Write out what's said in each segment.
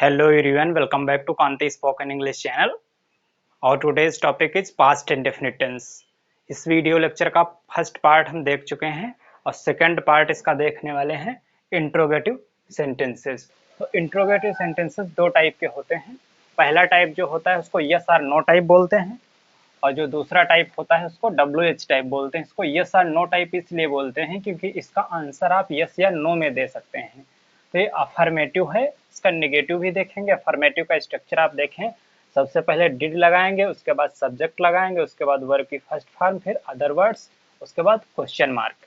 Hello everyone, welcome back to Kanti Spoken English channel. Our today's topic is past indefinite tense. इस video lecture का first part हम देख चुके हैं और सेकंड पार्ट इसका देखने वाले हैं इंट्रोगेटिव सेंटेंसेस। तो इंट्रोगेटिव सेंटेंसेस दो टाइप के होते हैं। पहला टाइप जो होता है उसको यस और नो टाइप बोलते हैं और जो दूसरा टाइप होता है उसको WH टाइप बोलते हैं। इसको यस और नो टाइप इसलिए बोलते हैं क्योंकि इसका आंसर आप यस या नो में दे सकते हैं। तो ये अफर्मेटिव है, इसका नेगेटिव भी देखेंगे। अफर्मेटिव का स्ट्रक्चर आप देखें, सबसे पहले डिड लगाएंगे, उसके बाद सब्जेक्ट लगाएंगे, उसके बाद वर्ब की फर्स्ट फॉर्म, फिर अदर वर्ड्स, उसके बाद क्वेश्चन मार्क।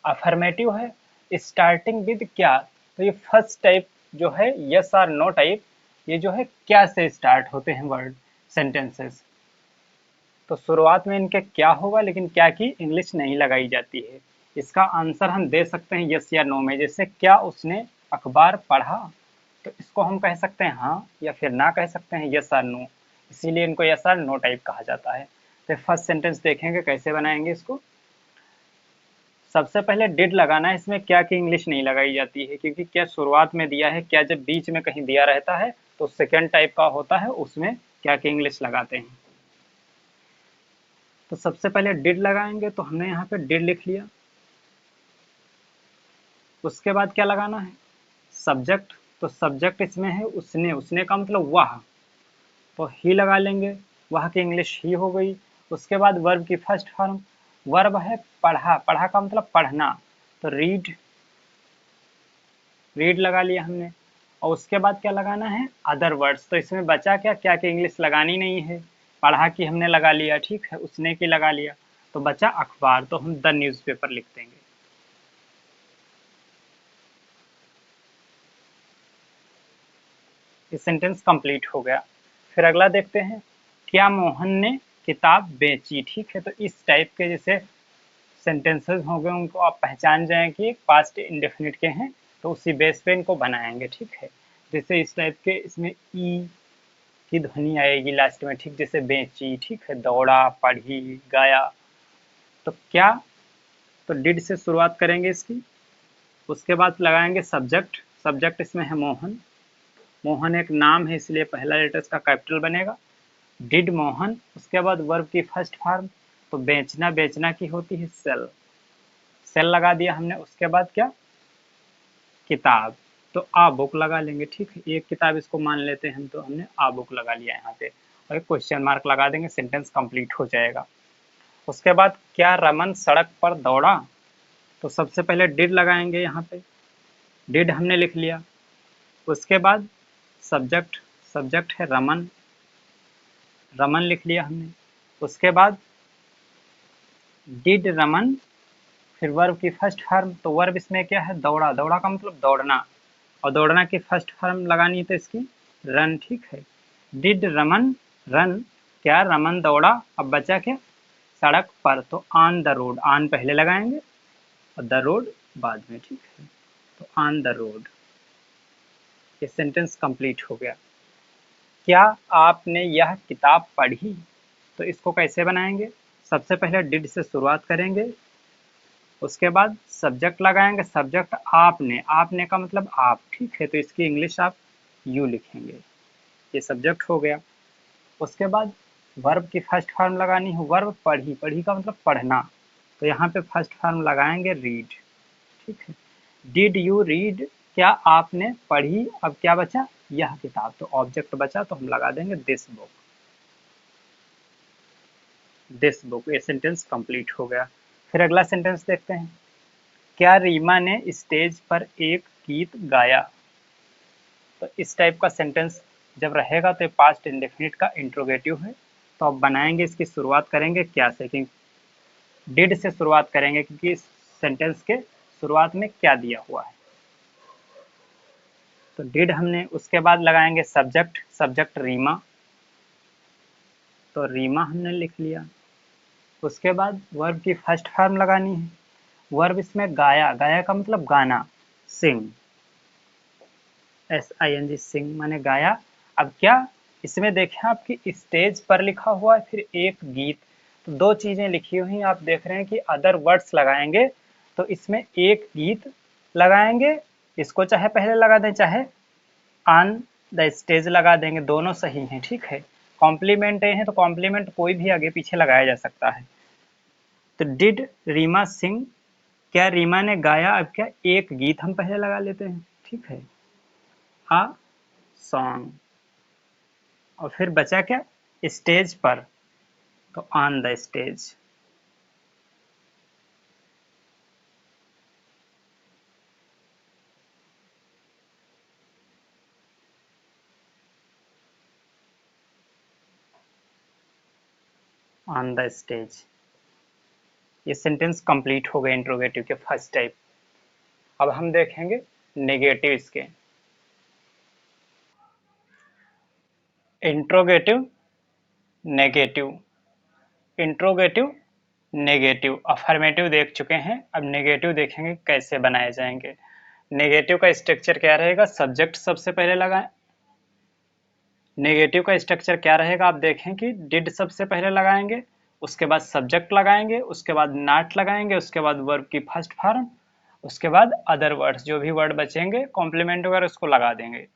अफर्मेटिव है स्टार्टिंग विद क्या, तो ये फर्स्ट टाइप जो है यस और नो टाइप, ये जो है क्या से स्टार्ट होते हैं वर्ड सेंटेंसेस। तो शुरुआत में इनके क्या होगा, लेकिन क्या की इंग्लिश नहीं लगाई जाती है। इसका आंसर हम दे सकते हैं यस या नो में। जैसे क्या उसने अखबार पढ़ा, तो इसको हम कह सकते हैं हाँ, या फिर ना कह सकते हैं यस और नो। इसीलिए इनको यस और नो टाइप कहा जाता है। तो फर्स्ट सेंटेंस देखेंगे कैसे बनाएंगे इसको। सबसे पहले डिड लगाना है। इसमें क्या की इंग्लिश नहीं लगाई जाती है क्योंकि क्या शुरुआत में दिया है। क्या जब बीच में कहीं दिया रहता है तो सेकेंड टाइप का होता है, उसमें क्या की इंग्लिश लगाते हैं। तो सबसे पहले डिड लगाएंगे, तो हमने यहाँ पे डिड लिख लिया। उसके बाद क्या लगाना है, सब्जेक्ट। तो सब्जेक्ट इसमें है उसने, उसने का मतलब वह, तो ही लगा लेंगे, वह की इंग्लिश ही हो गई। उसके बाद वर्ब की फर्स्ट फॉर्म, वर्ब है पढ़ा, पढ़ा का मतलब पढ़ना, तो रीड, रीड लगा लिया हमने। और उसके बाद क्या लगाना है, अदर वर्ड्स। तो इसमें बचा क्या, क्या की इंग्लिश लगानी नहीं है। पढ़ा की हमने लगा लिया, ठीक है, उसने की लगा लिया, तो बचा अखबार, तो हम द न्यूज़पेपर लिख देंगे। ये सेंटेंस कंप्लीट हो गया। फिर अगला देखते हैं, क्या मोहन ने किताब बेची। ठीक है, तो इस टाइप के जैसे सेंटेंसेस हो गए, उनको आप पहचान जाएं कि पास्ट इंडेफिनिट के हैं, तो उसी बेस पे इनको बनाएंगे। ठीक है, जैसे इस टाइप के, इसमें ई की ध्वनि आएगी लास्ट में, ठीक, जैसे बेची, ठीक है, दौड़ा, पढ़ी, गाया। तो क्या, तो डिड से शुरुआत करेंगे इसकी। उसके बाद लगाएंगे सब्जेक्ट, सब्जेक्ट इसमें है मोहन, मोहन एक नाम है इसलिए पहला लेटर इसका कैपिटल बनेगा, डिड मोहन। उसके बाद वर्ब की फर्स्ट फॉर्म, तो बेचना, बेचना की होती है सेल, सेल लगा दिया हमने। उसके बाद क्या, किताब, तो आ बुक लगा लेंगे। ठीक है, एक किताब इसको मान लेते हैं हम, तो हमने आ बुक लगा लिया यहाँ पे, और एक क्वेश्चन मार्क लगा देंगे, सेंटेंस कंप्लीट हो जाएगा। उसके बाद क्या रमन सड़क पर दौड़ा, तो सबसे पहले डिड लगाएंगे यहाँ पे, डिड हमने लिख लिया। उसके बाद सब्जेक्ट, सब्जेक्ट है रमन, रमन लिख लिया हमने। उसके बाद डिड रमन, फिर वर्ब की फर्स्ट फॉर्म, तो वर्ब इसमें क्या है, दौड़ा, दौड़ा का मतलब दौड़ना, और दौड़ना की फर्स्ट फॉर्म लगानी है तो इसकी रन। ठीक है, डिड रमन रन, क्या रमन दौड़ा। अब बचा क्या, सड़क पर, तो ऑन द रोड, ऑन पहले लगाएंगे और द रोड बाद में। ठीक है, तो ऑन द रोड। ये सेंटेंस कंप्लीट हो गया। क्या आपने यह किताब पढ़ी, तो इसको कैसे बनाएंगे, सबसे पहले डिड से शुरुआत करेंगे, उसके बाद सब्जेक्ट लगाएंगे, सब्जेक्ट आपने, आपने का मतलब आप, ठीक है, तो इसकी इंग्लिश आप यू लिखेंगे। ये सब्जेक्ट हो गया। उसके बाद वर्ब की फर्स्ट फॉर्म लगानी है, वर्ब पढ़ी, पढ़ी का मतलब पढ़ना, तो यहाँ पे फर्स्ट फॉर्म लगाएंगे रीड। ठीक है, डिड यू रीड, क्या आपने पढ़ी। अब क्या बचा, यह किताब, तो ऑब्जेक्ट बचा, तो हम लगा देंगे दिस बुक, दिस बुक। ये सेंटेंस कंप्लीट हो गया। फिर अगला सेंटेंस देखते हैं, क्या रीमा ने स्टेज पर एक गीत गाया। तो इस टाइप का सेंटेंस जब रहेगा तो पास्ट इंडेफिनिट का इंट्रोगेटिव है। तो अब बनाएंगे, इसकी शुरुआत करेंगे क्या से, कि डिड से शुरुआत करेंगे क्योंकि इस सेंटेंस के शुरुआत में क्या दिया हुआ है। तो डिड हमने, उसके बाद लगाएंगे सब्जेक्ट, सब्जेक्ट रीमा, तो रीमा हमने लिख लिया। उसके बाद वर्ब की फर्स्ट फॉर्म लगानी है, वर्ब इसमें गाया, गाया का मतलब गाना, सिंग, SING, सिंग माने गाया। अब क्या, इसमें देखें आपकी स्टेज पर लिखा हुआ है, फिर एक गीत, तो दो चीजें लिखी हुई आप देख रहे हैं कि अदर वर्ड्स लगाएंगे, तो इसमें एक गीत लगाएंगे, इसको चाहे पहले लगा दें चाहे ऑन द स्टेज लगा देंगे, दोनों सही हैं, ठीक है। कॉम्प्लीमेंट हैं तो कॉम्प्लीमेंट कोई भी आगे पीछे लगाया जा सकता है। तो डिड रीमा सिंग, क्या रीमा ने गाया, अब क्या एक गीत हम पहले लगा लेते हैं, ठीक है, आ सॉन्ग, और फिर बचा क्या, स्टेज पर, तो on the stage. On the stage. ये सेंटेंस कंप्लीट हो गए इंट्रोगेटिव के फर्स्ट टाइप। अब हम देखेंगे नेगेटिव इसके। Interrogative, negative, interrogative, negative. Affirmative देख चुके हैं, अब नेगेटिव देखेंगे कैसे बनाए जाएंगे। नेगेटिव का स्ट्रक्चर क्या रहेगा, सब्जेक्ट सबसे पहले लगाएं। नेगेटिव का स्ट्रक्चर क्या रहेगा, आप देखें कि डिड सबसे पहले लगाएंगे, उसके बाद सब्जेक्ट लगाएंगे, उसके बाद नॉट लगाएंगे, उसके बाद वर्ब की फर्स्ट फॉर्म, उसके बाद अदर वर्ड्स, जो भी वर्ड बचेंगे कॉम्प्लीमेंट वगैरह उसको लगा देंगे।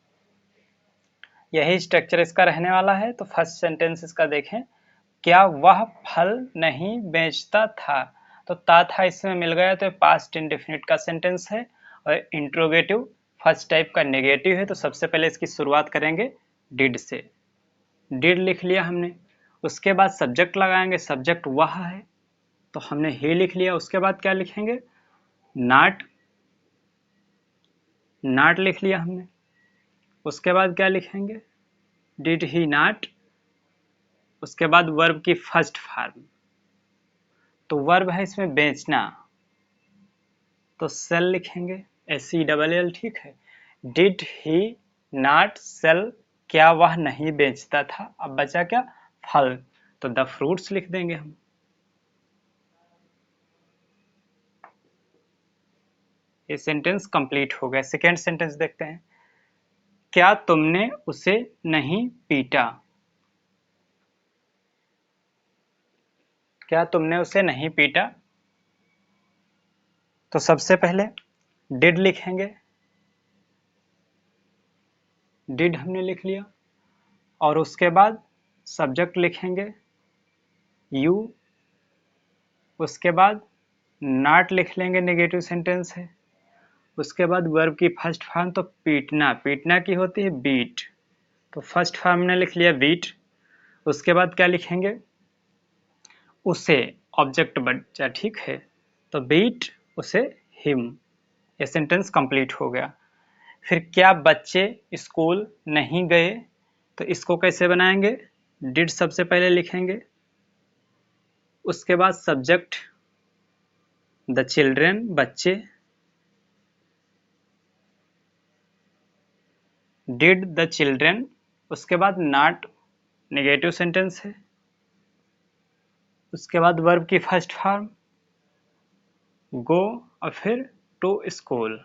यही स्ट्रक्चर इसका रहने वाला है। तो फर्स्ट सेंटेंस इसका देखें, क्या वह फल नहीं बेचता था, तो था इसमें मिल गया, तो पास्ट इंडेफिनिट का सेंटेंस है। और इंट्रोगेटिव फर्स्ट टाइप का नेगेटिव है, तो सबसे पहले इसकी शुरुआत करेंगे डिड से। डिड लिख लिया हमने, उसके बाद सब्जेक्ट लगाएंगे, सब्जेक्ट वह है तो हमने ही लिख लिया। उसके बाद क्या लिखेंगे, नॉट, नॉट लिख लिया हमने। उसके बाद क्या लिखेंगे, डिड ही नॉट। उसके बाद वर्ब की फर्स्ट फॉर्म, तो वर्ब है इसमें बेचना, तो सेल लिखेंगे, SELL, ठीक है। डिड ही नॉट सेल, क्या वह नहीं बेचता था। अब बचा क्या, फल, तो द फ्रूट्स लिख देंगे हम। ये सेंटेंस कंप्लीट हो गया। सेकेंड सेंटेंस देखते हैं, क्या तुमने उसे नहीं पीटा, क्या तुमने उसे नहीं पीटा। तो सबसे पहले डिड लिखेंगे, डिड हमने लिख लिया, और उसके बाद सब्जेक्ट लिखेंगे यू, उसके बाद नॉट लिख लेंगे, नेगेटिव सेंटेंस है। उसके बाद वर्ब की फर्स्ट फॉर्म, तो पीटना, पीटना की होती है बीट, तो फर्स्ट फॉर्म ने लिख लिया बीट। उसके बाद क्या लिखेंगे, उसे, ऑब्जेक्ट बचा, ठीक है, तो बीट उसे हिम। ये सेंटेंस कंप्लीट हो गया। फिर क्या बच्चे स्कूल नहीं गए, तो इसको कैसे बनाएंगे, डिड सबसे पहले लिखेंगे, उसके बाद सब्जेक्ट द चिल्ड्रेन, बच्चे, डिड द चिल्ड्रेन। उसके बाद नॉट, नेगेटिव सेंटेंस है। उसके बाद वर्ब की फर्स्ट फॉर्म गो, और फिर to school,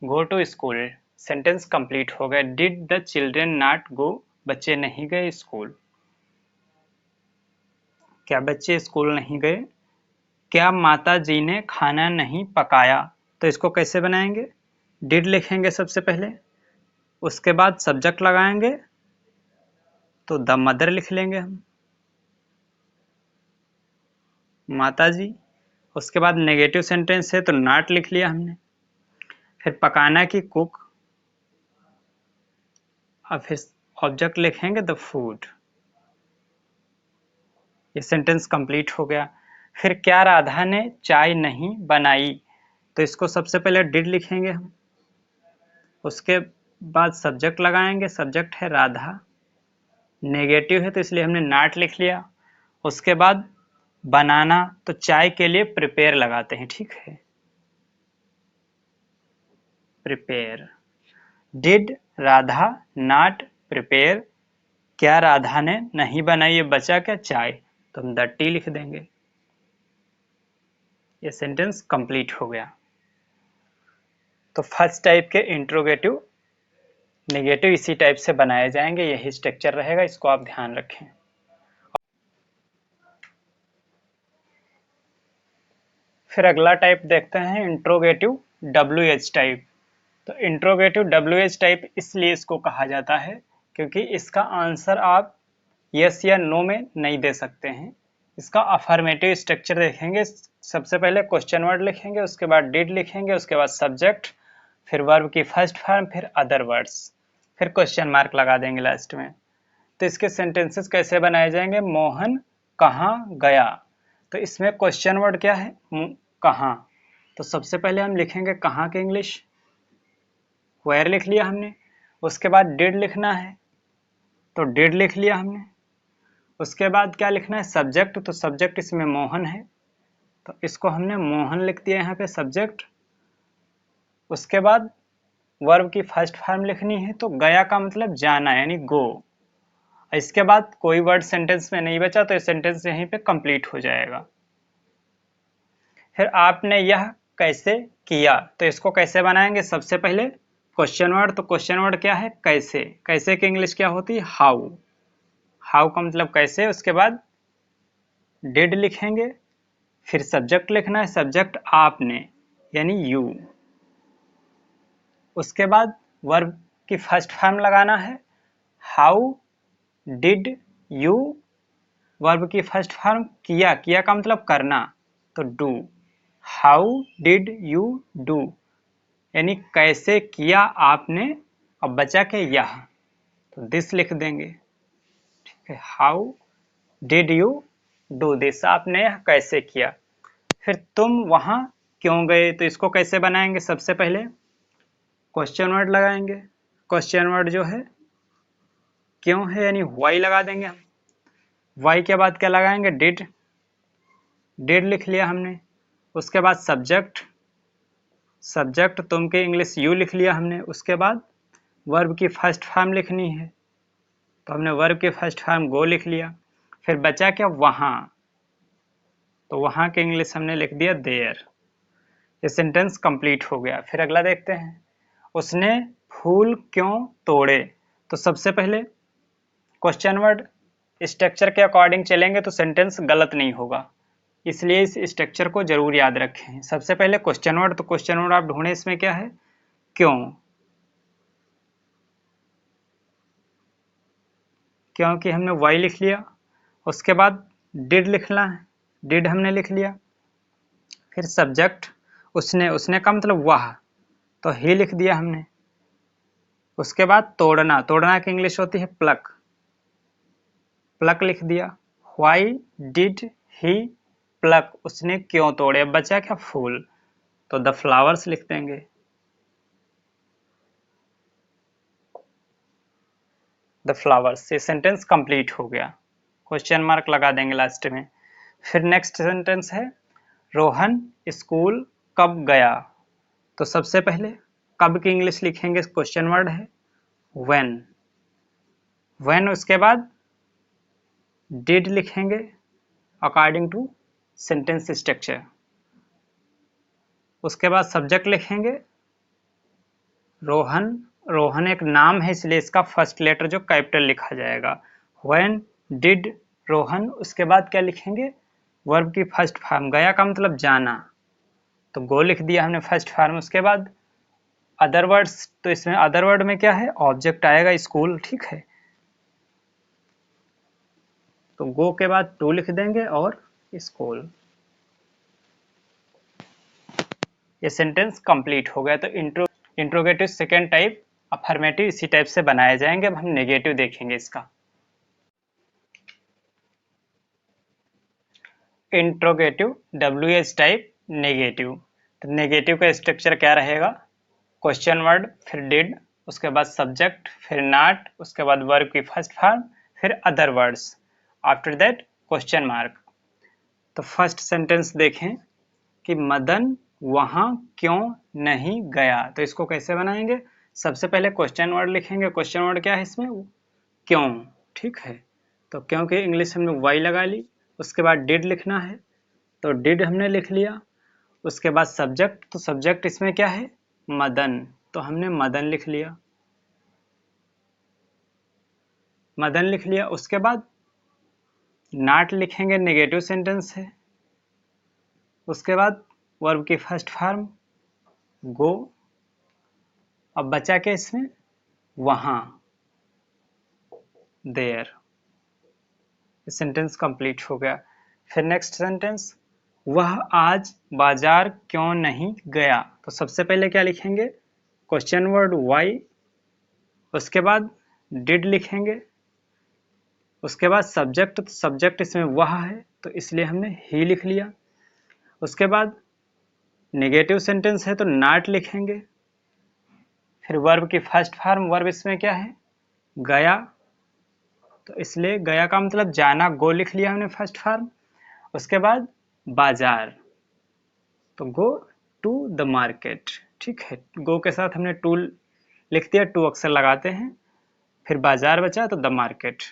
go to school. Sentence complete हो गया। Did the children not go, बच्चे नहीं गए स्कूल। क्या बच्चे स्कूल नहीं गए। क्या माता जी ने खाना नहीं पकाया, तो इसको कैसे बनाएंगे, डिड लिखेंगे सबसे पहले, उसके बाद सब्जेक्ट लगाएंगे, तो द मदर लिख लेंगे हम, माता जी। उसके बाद नेगेटिव सेंटेंस है तो नॉट लिख लिया हमने। फिर पकाना की कुक, और फिर ऑब्जेक्ट लिखेंगे द फूड। ये सेंटेंस कंप्लीट हो गया। फिर क्या राधा ने चाय नहीं बनाई, तो इसको सबसे पहले डिड लिखेंगे हम, उसके बाद सब्जेक्ट लगाएंगे, सब्जेक्ट है राधा, नेगेटिव है तो इसलिए हमने नॉट लिख लिया। उसके बाद बनाना, तो चाय के लिए प्रिपेयर लगाते हैं, ठीक है, prepare. Did Radha not prepare, क्या राधा ने नहीं बनाई, ये बचा क्या, चाय, तो हम द टी लिख देंगे। ये सेंटेंस कंप्लीट हो गया। तो फर्स्ट टाइप के इंट्रोगेटिव नेगेटिव इसी टाइप से बनाए जाएंगे, यही स्ट्रक्चर रहेगा, इसको आप ध्यान रखें। फिर अगला टाइप देखते हैं इंट्रोगेटिव WH टाइप। तो इंट्रोगेटिव WH टाइप इसलिए इसको कहा जाता है क्योंकि इसका आंसर आप यस या नो में नहीं दे सकते हैं। इसका अफर्मेटिव स्ट्रक्चर देखेंगे, सबसे पहले क्वेश्चन वर्ड लिखेंगे, उसके बाद डिड लिखेंगे, उसके बाद सब्जेक्ट, फिर वर्ब की फर्स्ट फॉर्म, फिर अदर वर्ड्स, फिर क्वेश्चन मार्क लगा देंगे लास्ट में। तो इसके सेंटेंसेस कैसे बनाए जाएंगे? मोहन कहाँ गया, तो इसमें क्वेश्चन वर्ड क्या है? कहाँ। तो सबसे पहले हम लिखेंगे कहाँ के इंग्लिश, वेयर लिख लिया हमने। उसके बाद डिड लिखना है, तो डिड लिख लिया हमने। उसके बाद क्या लिखना है? सब्जेक्ट, तो सब्जेक्ट इसमें मोहन है, तो इसको हमने मोहन लिख दिया यहाँ पे सब्जेक्ट। उसके बाद वर्ब की फर्स्ट फॉर्म लिखनी है, तो गया का मतलब जाना यानी गो। इसके बाद कोई वर्ड सेंटेंस में नहीं बचा, तो ये सेंटेंस यहीं पे कंप्लीट हो जाएगा। फिर आपने यह कैसे किया, तो इसको कैसे बनाएंगे? सबसे पहले क्वेश्चन वर्ड, तो क्वेश्चन वर्ड क्या है? कैसे। कैसे की इंग्लिश क्या होती है? हाउ। हाउ का मतलब कैसे। उसके बाद डिड लिखेंगे, फिर सब्जेक्ट लिखना है, सब्जेक्ट आपने यानी यू। उसके बाद वर्ब की फर्स्ट फॉर्म लगाना है, हाउ डिड यू। वर्ब की फर्स्ट फॉर्म किया, किया का मतलब करना, तो do. How did you do यानी कैसे किया आपने। अब बचा के यह, तो दिस लिख देंगे, ठीक है। How did you do this, आपने यह कैसे किया। फिर तुम वहां क्यों गए, तो इसको कैसे बनाएंगे? सबसे पहले क्वेश्चन वर्ड लगाएंगे, क्वेश्चन वर्ड जो है क्यों है यानी वाई लगा देंगे हम। वाई के बाद क्या लगाएंगे? डिड। डिड लिख लिया हमने। उसके बाद सब्जेक्ट, सब्जेक्ट तुम के इंग्लिश यू लिख लिया हमने। उसके बाद वर्ब की फर्स्ट फॉर्म लिखनी है, तो हमने वर्ब की फर्स्ट फॉर्म गो लिख लिया। फिर बचा क्या? वहां, तो वहां के इंग्लिश हमने लिख दिया देयर। ये सेंटेंस कंप्लीट हो गया। फिर अगला देखते हैं, उसने फूल क्यों तोड़े। तो सबसे पहले क्वेश्चन वर्ड स्ट्रक्चर के अकॉर्डिंग चलेंगे तो सेंटेंस गलत नहीं होगा, इसलिए इस स्ट्रक्चर को जरूर याद रखें। सबसे पहले क्वेश्चन वर्ड, तो क्वेश्चन वर्ड आप ढूंढें, इसमें क्या है? क्यों। क्योंकि हमने वाई लिख लिया। उसके बाद डिड लिखना है, डिड हमने लिख लिया। फिर सब्जेक्ट उसने, उसने का मतलब वह, तो ही लिख दिया हमने। उसके बाद तोड़ना, तोड़ना की इंग्लिश होती है प्लक, प्लक लिख दिया। व्हाई डिड ही प्लक, उसने क्यों तोड़े। अब बचा क्या? फूल, तो द फ्लावर्स लिख देंगे। द फ्लावर्स, ये सेंटेंस कंप्लीट हो गया, क्वेश्चन मार्क लगा देंगे लास्ट में। फिर नेक्स्ट सेंटेंस है, रोहन स्कूल कब गया। तो सबसे पहले कब की इंग्लिश लिखेंगे, क्वेश्चन वर्ड है व्हेन। व्हेन, उसके बाद डिड लिखेंगे अकॉर्डिंग टू सेंटेंस स्ट्रक्चर। उसके बाद सब्जेक्ट लिखेंगे रोहन, रोहन एक नाम है इसलिए इसका फर्स्ट लेटर जो कैपिटल लिखा जाएगा। व्हेन डिड रोहन, उसके बाद क्या लिखेंगे? वर्ब की फर्स्ट फॉर्म, गया का मतलब जाना, तो गो लिख दिया हमने फर्स्ट फॉर्म। उसके बाद अदर वर्ड्स, तो इसमें अदर वर्ड में क्या है? ऑब्जेक्ट आएगा स्कूल, ठीक है। तो गो के बाद टू लिख देंगे और स्कूल। ये सेंटेंस कंप्लीट हो गया। तो इंट्रोगेटिव सेकेंड टाइप, अफर्मेटिव इसी टाइप से बनाए जाएंगे। अब हम नेगेटिव देखेंगे इसका। इंट्रोगेटिव WH टाइप नेगेटिव, तो नेगेटिव का स्ट्रक्चर क्या रहेगा? क्वेश्चन वर्ड, फिर डिड, उसके बाद सब्जेक्ट, फिर नॉट, उसके बाद वर्ब की फर्स्ट फॉर्म, फिर other words, after that question mark. तो फर्स्ट सेंटेंस देखें कि मदन वहां क्यों नहीं गया, तो इसको कैसे बनाएंगे? सबसे पहले क्वेश्चन वर्ड लिखेंगे, क्वेश्चन वर्ड क्या है इसमें? क्यों, ठीक है। तो क्यों की इंग्लिश हमने वाई लगा ली। उसके बाद डिड लिखना है, तो डिड हमने लिख लिया। उसके बाद सब्जेक्ट, तो सब्जेक्ट इसमें क्या है? मदन, तो हमने मदन लिख लिया, मदन लिख लिया। उसके बाद नॉट लिखेंगे, नेगेटिव सेंटेंस है। उसके बाद वर्ब की फर्स्ट फॉर्म गो, अब बचा क्या इसमें, वहां, देयर। सेंटेंस कंप्लीट हो गया। फिर नेक्स्ट सेंटेंस, वह आज बाजार क्यों नहीं गया। तो सबसे पहले क्या लिखेंगे, क्वेश्चन वर्ड वाई, उसके बाद डिड लिखेंगे, उसके बाद सब्जेक्ट, तो सब्जेक्ट इसमें वह है तो इसलिए हमने ही लिख लिया। उसके बाद नेगेटिव सेंटेंस है तो नॉट लिखेंगे। फिर वर्ब की फर्स्ट फॉर्म, वर्ब इसमें क्या है, गया, तो इसलिए गया का मतलब जाना, गो लिख लिया हमने फर्स्ट फॉर्म। उसके बाद बाजार, तो गो टू द मार्केट, ठीक है, गो के साथ हमने टू लिख दिया, टू अक्षर लगाते हैं। फिर बाजार बचा तो द मार्केट।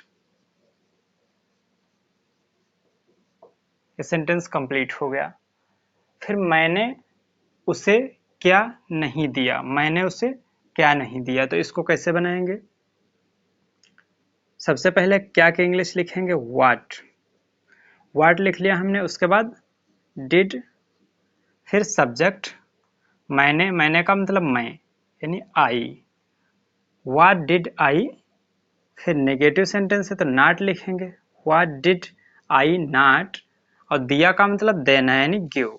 ये सेंटेंस कंप्लीट हो गया। फिर मैंने उसे क्या नहीं दिया, मैंने उसे क्या नहीं दिया, तो इसको कैसे बनाएंगे, सबसे पहले क्या के इंग्लिश लिखेंगे, व्हाट, व्हाट लिख लिया हमने। उसके बाद डिड, फिर सब्जेक्ट मैंने, मैंने का मतलब मैं यानी आई, व्हाट डिड आई। फिर नेगेटिव सेंटेंस है तो नॉट लिखेंगे, व्हाट डिड आई नॉट, और दिया का मतलब देना यानी गिव।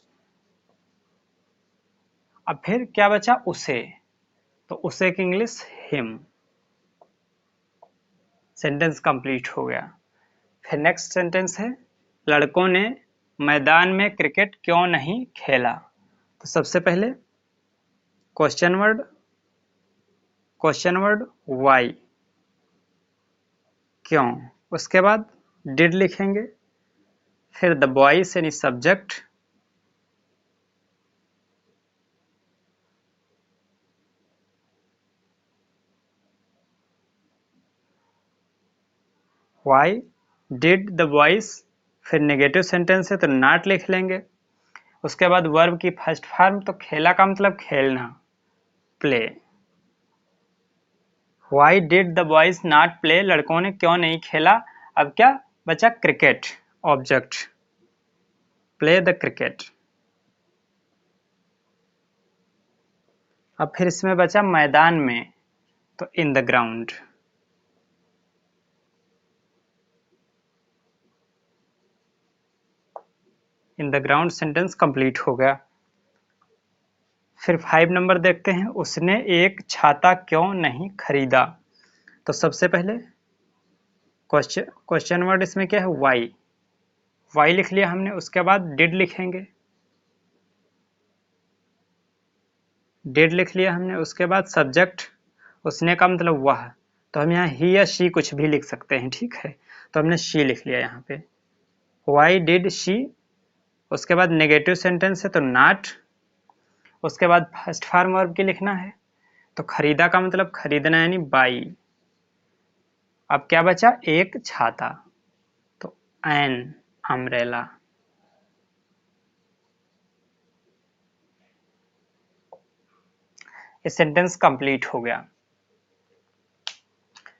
अब फिर क्या बचा, उसे, तो उसे की इंग्लिश हिम। सेंटेंस कंप्लीट हो गया। फिर नेक्स्ट सेंटेंस है, लड़कों ने मैदान में क्रिकेट क्यों नहीं खेला। तो सबसे पहले क्वेश्चन वर्ड वाई, क्यों, उसके बाद डिड लिखेंगे, फिर द बॉयज यानी subject, why did the boys, फिर नेगेटिव सेंटेंस है तो नॉट लिख लेंगे। उसके बाद वर्ब की फर्स्ट फॉर्म, तो खेला का मतलब खेलना, play. Why did the boys not play, लड़कों ने क्यों नहीं खेला। अब क्या बचा, cricket, object, play the cricket. अब फिर इसमें बचा मैदान में, तो in the ground. In the ground sentence complete हो गया। फिर 5 नंबर देखते हैं, उसने एक छाता क्यों नहीं खरीदा। तो सबसे पहले क्वेश्चन वर्ड इसमें क्या है, वाई, वाई लिख लिया हमने। उसके बाद डिड लिखेंगे, डिड लिख लिया हमने। उसके बाद सब्जेक्ट, उसने का मतलब वह, तो हम यहाँ ही या शी कुछ भी लिख सकते हैं, ठीक है, तो हमने शी लिख लिया यहाँ पे, वाई डिड शी। उसके बाद नेगेटिव सेंटेंस है तो नॉट। उसके बाद फर्स्ट फॉर्म वर्ब की लिखना है, तो खरीदा का मतलब खरीदना यानी बाई। अब क्या बचा, एक छाता, तो एन अम्ब्रेला। ये सेंटेंस कंप्लीट हो गया।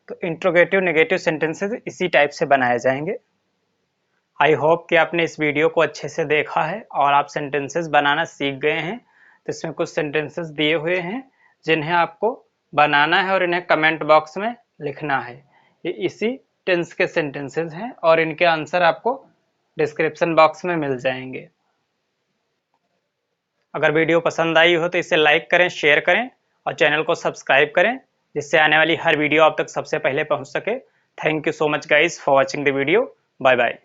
तो इंट्रोगेटिव नेगेटिव सेंटेंसेस इसी टाइप से बनाए जाएंगे। आई होप कि आपने इस वीडियो को अच्छे से देखा है और आप सेंटेंसेस बनाना सीख गए हैं। तो इसमें कुछ सेंटेंसेस दिए हुए हैं जिन्हें आपको बनाना है और इन्हें कमेंट बॉक्स में लिखना है। ये इसी टेंस के सेंटेंसेस हैं और इनके आंसर आपको डिस्क्रिप्शन बॉक्स में मिल जाएंगे। अगर वीडियो पसंद आई हो तो इसे लाइक करें, शेयर करें और चैनल को सब्सक्राइब करें, जिससे आने वाली हर वीडियो आप तक सबसे पहले पहुंच सके। Thank you so much guys for watching the video. Bye bye.